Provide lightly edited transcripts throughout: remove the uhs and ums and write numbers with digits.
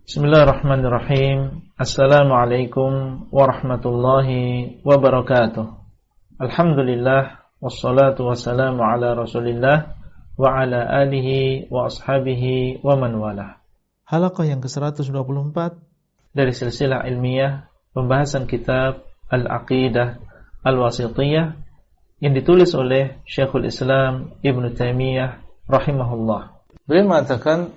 Bismillahirrahmanirrahim. Assalamualaikum warahmatullahi wabarakatuh. Alhamdulillah, wassalatu wassalamu ala Rasulillah wa ala alihi wa ashabihi wa man walah. Halaqah yang ke-124 dari silsilah ilmiah pembahasan kitab Al-Aqidah Al-Wasithiyah yang ditulis oleh Syekhul Islam Ibn Taimiyah rahimahullah. Beliau mengatakan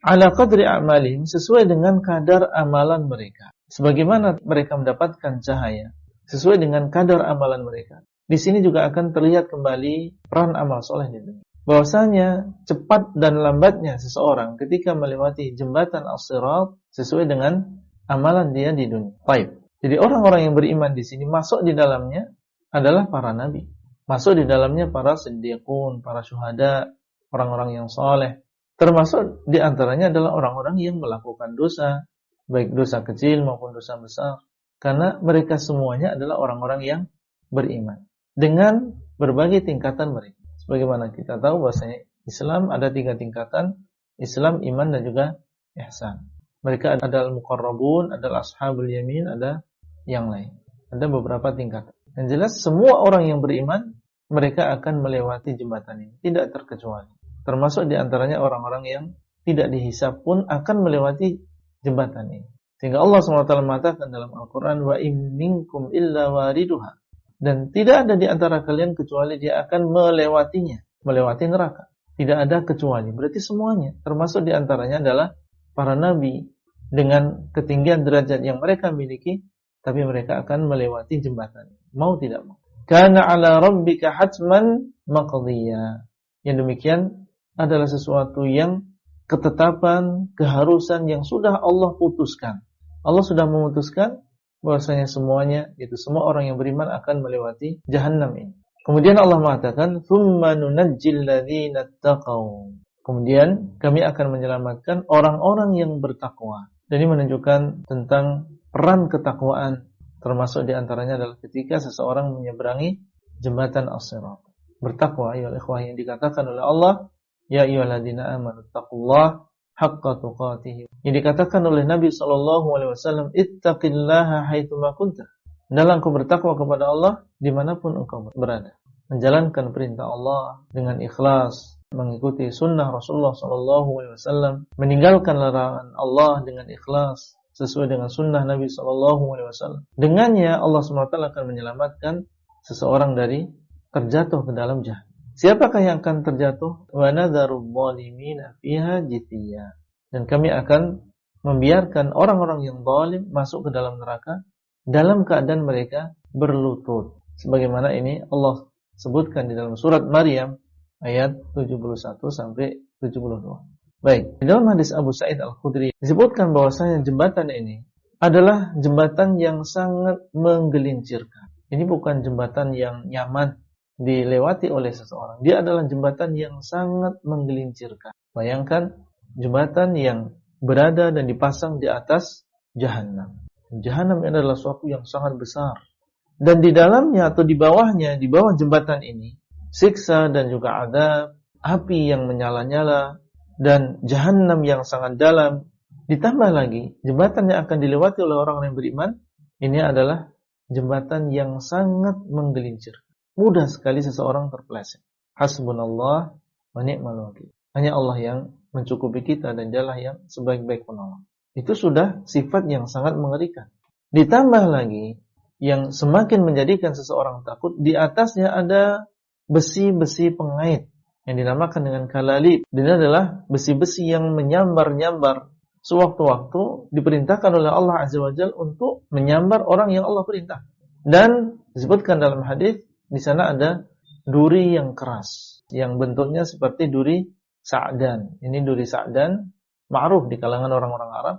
ala qadri a'malihim, sesuai dengan kadar amalan mereka. Sebagaimana mereka mendapatkan cahaya, sesuai dengan kadar amalan mereka. Di sini juga akan terlihat kembali peran amal soleh di dunia. Bahwasanya cepat dan lambatnya seseorang ketika melewati jembatan as-sirat sesuai dengan amalan dia di dunia. Baik. Jadi orang-orang yang beriman di sini masuk di dalamnya adalah para nabi. Masuk di dalamnya para siddiqun, para syuhada, orang-orang yang soleh. Termasuk di antaranya adalah orang-orang yang melakukan dosa, baik dosa kecil maupun dosa besar. Karena mereka semuanya adalah orang-orang yang beriman. Dengan berbagai tingkatan mereka. Sebagaimana kita tahu bahwasanya Islam ada 3 tingkatan. Islam, iman, dan juga ihsan. Mereka adalah al-muqarrabun, adalah ashabul yamin, ada yang lain. Ada beberapa tingkatan. Yang jelas semua orang yang beriman, mereka akan melewati jembatan ini. Tidak terkecuali. Termasuk di antaranya orang-orang yang tidak dihisab pun akan melewati jembatan ini. Sehingga Allah SWT mengatakan dalam Al-Quran, wa in minkum illa wariduha. Dan tidak ada di antara kalian kecuali dia akan melewatinya, melewati neraka. Tidak ada kecuali, berarti semuanya. Termasuk di antaranya adalah para nabi dengan ketinggian derajat yang mereka miliki, tapi mereka akan melewati jembatan ini. Mau tidak mau. Kana ala rabbika hatman maqdiyya. Yang demikian adalah sesuatu yang ketetapan, keharusan yang sudah Allah putuskan. Allah sudah memutuskan bahwasanya semuanya, itu semua orang yang beriman akan melewati jahannam ini. Kemudian Allah mengatakan, "Tsumma nunajjil ladzina taqaw." Kemudian kami akan menyelamatkan orang-orang yang bertakwa. Dan ini menunjukkan tentang peran ketakwaan, termasuk di antaranya adalah ketika seseorang menyeberangi jembatan as-sirat. Bertakwa, ya ikhwah, yang dikatakan oleh Allah, ya ayyuhalladzina amanu taqullaha haqqa tuqatih. Yang dikatakan oleh Nabi SAW, ittaqillaha haitsuma kunta. Hendaklah engkau bertakwa kepada Allah dimanapun engkau berada. Menjalankan perintah Allah dengan ikhlas, mengikuti sunnah Rasulullah SAW, meninggalkan larangan Allah dengan ikhlas sesuai dengan sunnah Nabi SAW. Dengannya Allah SWT akan menyelamatkan seseorang dari terjatuh ke dalam jahannam. Siapakah yang akan terjatuh? Wa nadharul zalimina fiha jithiya. Dan kami akan membiarkan orang-orang yang zalim masuk ke dalam neraka dalam keadaan mereka berlutut. Sebagaimana ini Allah sebutkan di dalam surat Maryam ayat 71 sampai 72. Baik, di dalam hadis Abu Sa'id Al-Khudri disebutkan bahwasanya jembatan ini adalah jembatan yang sangat menggelincirkan. Ini bukan jembatan yang nyaman dilewati oleh seseorang. Dia adalah jembatan yang sangat menggelincirkan. Bayangkan jembatan yang berada dan dipasang di atas jahannam. Jahannam adalah suatu yang sangat besar. Dan di dalamnya atau di bawahnya, di bawah jembatan ini, siksa dan juga azab, api yang menyala-nyala, dan jahannam yang sangat dalam. Ditambah lagi, jembatan yang akan dilewati oleh orang yang beriman, ini adalah jembatan yang sangat menggelincirkan. Mudah sekali seseorang terpeleset. Hasbunallah wa ni'mal wakil. Hanya Allah yang mencukupi kita dan Dialah yang sebaik-baik penolong. Itu sudah sifat yang sangat mengerikan. Ditambah lagi yang semakin menjadikan seseorang takut, di atasnya ada besi-besi pengait yang dinamakan dengan kalalib. Ini adalah besi-besi yang menyambar-nyambar. Sewaktu-waktu diperintahkan oleh Allah Azza wa Jalla untuk menyambar orang yang Allah perintah. Dan disebutkan dalam hadis, di sana ada duri yang keras, yang bentuknya seperti duri sa'dan. Ini duri sa'dan, ma'ruf di kalangan orang-orang Arab.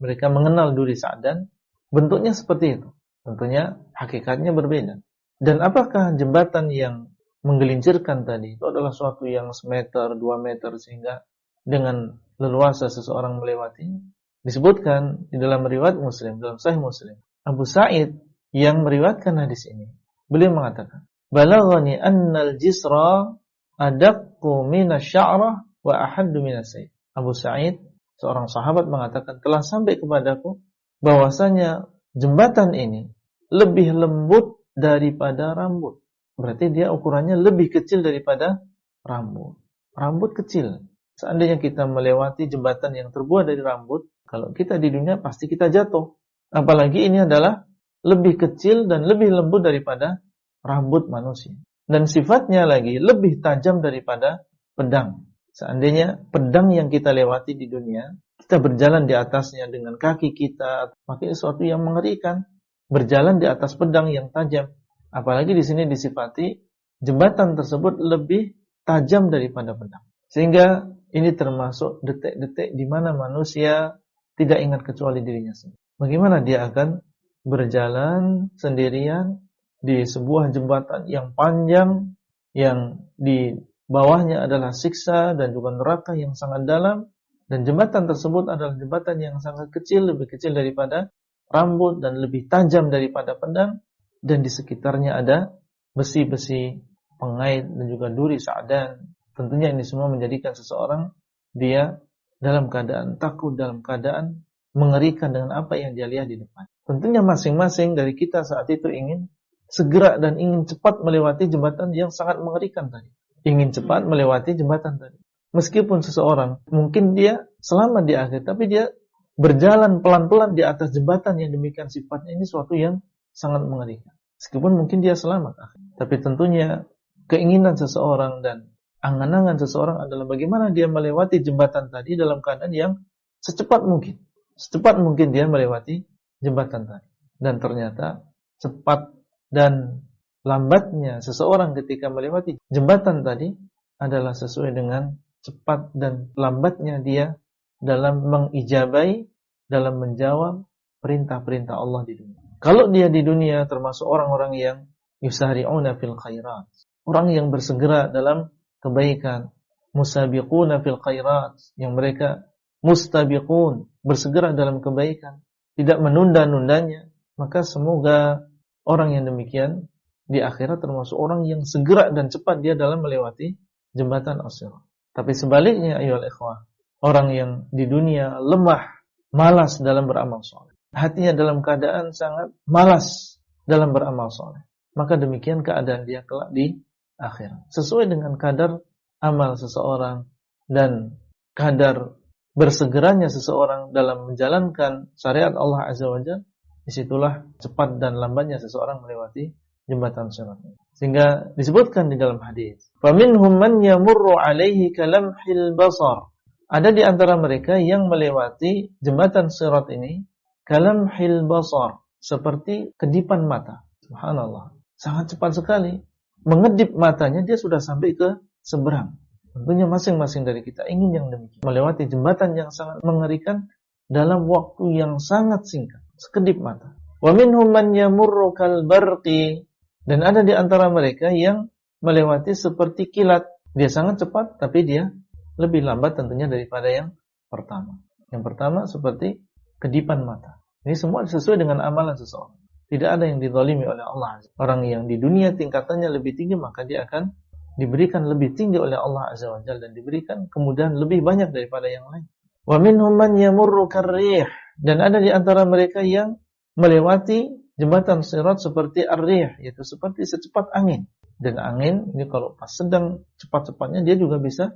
Mereka mengenal duri sa'dan, bentuknya seperti itu. Tentunya hakikatnya berbeda. Dan apakah jembatan yang menggelincirkan tadi itu adalah suatu yang semeter, 2 meter, sehingga dengan leluasa seseorang melewatinya? Disebutkan di dalam riwayat Muslim, dalam Sahih Muslim, Abu Sa'id yang meriwayatkan hadis ini, beliau mengatakan, balaghani annal jisra adaqqu minasy'arah wa ahaddu minasayf. Abu Sa'id Seorang sahabat mengatakan, telah sampai kepadaku bahwasanya jembatan ini lebih lembut daripada rambut. Berarti dia ukurannya lebih kecil daripada rambut. Rambut kecil. Seandainya kita melewati jembatan yang terbuat dari rambut, kalau kita di dunia pasti kita jatuh. Apalagi ini adalah lebih kecil dan lebih lembut daripada rambut manusia. Dan sifatnya lagi lebih tajam daripada pedang. Seandainya pedang yang kita lewati di dunia, kita berjalan di atasnya dengan kaki kita, maka itu sesuatu yang mengerikan. Berjalan di atas pedang yang tajam. Apalagi di sini disifati jembatan tersebut lebih tajam daripada pedang. Sehingga ini termasuk detik-detik di mana manusia tidak ingat kecuali dirinya sendiri. Bagaimana dia akan berjalan sendirian di sebuah jembatan yang panjang, yang di bawahnya adalah siksa dan juga neraka yang sangat dalam, dan jembatan tersebut adalah jembatan yang sangat kecil, lebih kecil daripada rambut dan lebih tajam daripada pedang, dan di sekitarnya ada besi-besi pengait dan juga duri sa'dan. Tentunya ini semua menjadikan seseorang dia dalam keadaan takut, dalam keadaan mengerikan dengan apa yang dia lihat di depan. Tentunya masing-masing dari kita saat itu ingin segera dan ingin cepat melewati jembatan yang sangat mengerikan tadi. Ingin cepat melewati jembatan tadi. Meskipun seseorang mungkin dia selamat di akhir, tapi dia berjalan pelan-pelan di atas jembatan yang demikian sifatnya, ini suatu yang sangat mengerikan. Meskipun mungkin dia selamat, tapi tentunya keinginan seseorang dan angan-angan seseorang adalah bagaimana dia melewati jembatan tadi dalam keadaan yang secepat mungkin. Secepat mungkin dia melewati jembatan tadi. Dan ternyata cepat dan lambatnya seseorang ketika melewati jembatan tadi adalah sesuai dengan cepat dan lambatnya dia dalam mengijabai, dalam menjawab perintah-perintah Allah di dunia. Kalau dia di dunia termasuk orang-orang yang yusari'una fil khairat, orang yang bersegera dalam kebaikan, musabiquna fil khairat, yang mereka mustabiqun, bersegera dalam kebaikan, tidak menunda-nundanya, maka semoga orang yang demikian di akhirat termasuk orang yang segera dan cepat dia dalam melewati jembatan as-sirat. Tapi sebaliknya ayyuhal ikhwah, orang yang di dunia lemah, malas dalam beramal saleh, hatinya dalam keadaan sangat malas dalam beramal saleh, maka demikian keadaan dia kelak di akhirat. Sesuai dengan kadar amal seseorang dan kadar bersegeranya seseorang dalam menjalankan syariat Allah Azza wa Jalla, disitulah cepat dan lambatnya seseorang melewati jembatan sirat. Sehingga disebutkan di dalam hadis, "Faminhum man yamurru 'alaihi kalamhil basar." Ada di antara mereka yang melewati jembatan sirat ini kalamhil basar, seperti kedipan mata. Subhanallah, sangat cepat sekali. Mengedip matanya dia sudah sampai ke seberang. Tentunya masing-masing dari kita ingin yang demikian, melewati jembatan yang sangat mengerikan dalam waktu yang sangat singkat, sekedip mata. Wa minhum man yamurru kal barqi, dan ada di antara mereka yang melewati seperti kilat. Dia sangat cepat tapi dia lebih lambat tentunya daripada yang pertama. Yang pertama seperti kedipan mata. Ini semua sesuai dengan amalan seseorang. Tidak ada yang dizalimi oleh Allah. Orang yang di dunia tingkatannya lebih tinggi, maka dia akan diberikan lebih tinggi oleh Allah Azza wa Jalla dan diberikan kemudahan lebih banyak daripada yang lain. Wa minhum man yamurru karrih, dan ada di antara mereka yang melewati jembatan sirat seperti ar-rih, yaitu seperti secepat angin. Dan angin ini kalau pas sedang cepat-cepatnya dia juga bisa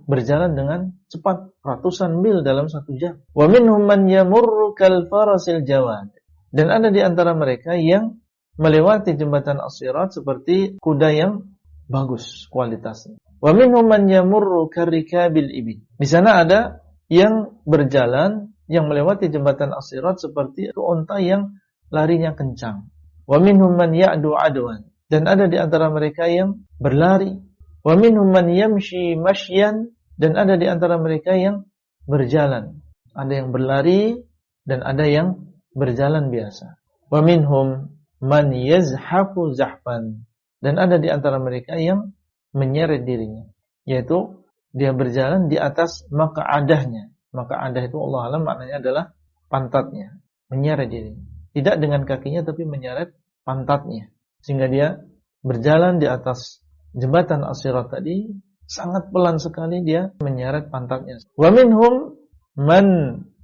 berjalan dengan cepat ratusan mil dalam 1 jam. Wa minhum man yamurru kal farasil jawad, dan ada di antara mereka yang melewati jembatan as-sirat seperti kuda yang bagus kualitasnya. Wa minhum man yamurru karrikabil ibil. Di sana ada yang berjalan, yang melewati jembatan as-sirat seperti unta yang larinya kencang. Wa minhum man ya'du adwan, dan ada di antara mereka yang berlari. Wa minhum man yamshi mashyan, dan ada di antara mereka yang berjalan. Ada yang berlari dan ada yang berjalan biasa. Wa minhum man yazhafu zahfan, dan ada di antara mereka yang menyeret dirinya, yaitu dia berjalan di atas maq'adahnya. Maq'adah itu Allah alam maknanya adalah pantatnya, menyeret dirinya. Tidak dengan kakinya tapi menyeret pantatnya. Sehingga dia berjalan di atas jembatan as-sirat tadi sangat pelan sekali dia menyeret pantatnya. Wa minhum man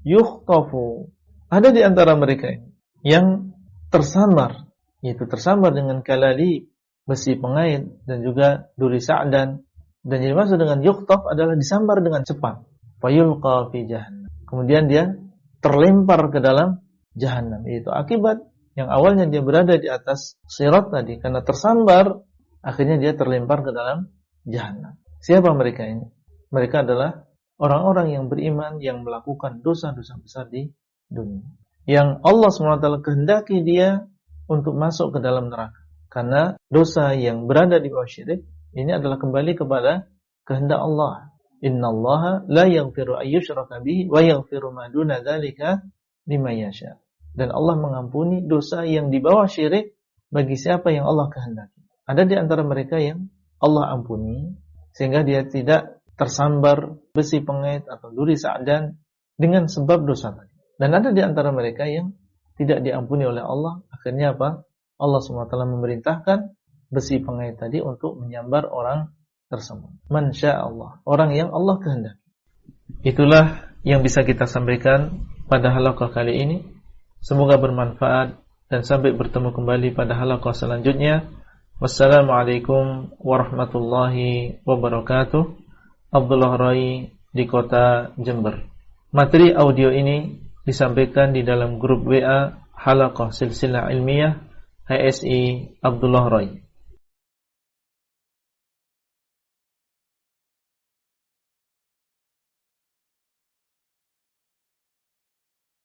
yukhtafu, ada di antara mereka ini yang tersambar, yaitu tersambar dengan kalali, besi pengait, dan juga duri sa'dan. Dan yang dimaksud dengan yukhtaf adalah disambar dengan cepat. Fayulqa fi jahannam, kemudian dia terlempar ke dalam jahannam. Yaitu akibat yang awalnya dia berada di atas sirat tadi, karena tersambar, akhirnya dia terlempar ke dalam jahannam. Siapa mereka ini? Mereka adalah orang-orang yang beriman, yang melakukan dosa-dosa besar di dunia, yang Allah SWT kehendaki dia untuk masuk ke dalam neraka. Karena dosa yang berada di bawah syirik ini adalah kembali kepada kehendak Allah. Innallaha la yaghfiru ayyushraka bihi wa yaghfiru ma duna dzalika liman yasha. Dan Allah mengampuni dosa yang di bawah syirik bagi siapa yang Allah kehendaki. Ada di antara mereka yang Allah ampuni sehingga dia tidak tersambar besi pengait atau duri sa'dan dengan sebab dosa tadi. Dan ada di antara mereka yang tidak diampuni oleh Allah. Akhirnya apa? Allah SWT memerintahkan besi pengait tadi untuk menyambar orang tersebut. Man sya'allah, orang yang Allah kehendaki. Itulah yang bisa kita sampaikan pada halaqah kali ini. Semoga bermanfaat dan sampai bertemu kembali pada halaqah selanjutnya. Wassalamualaikum warahmatullahi wabarakatuh. Abdullah Rai di kota Jember. Materi audio ini disampaikan di dalam grup WA Halaqah Silsilah Ilmiah HSI Abdullah Rai.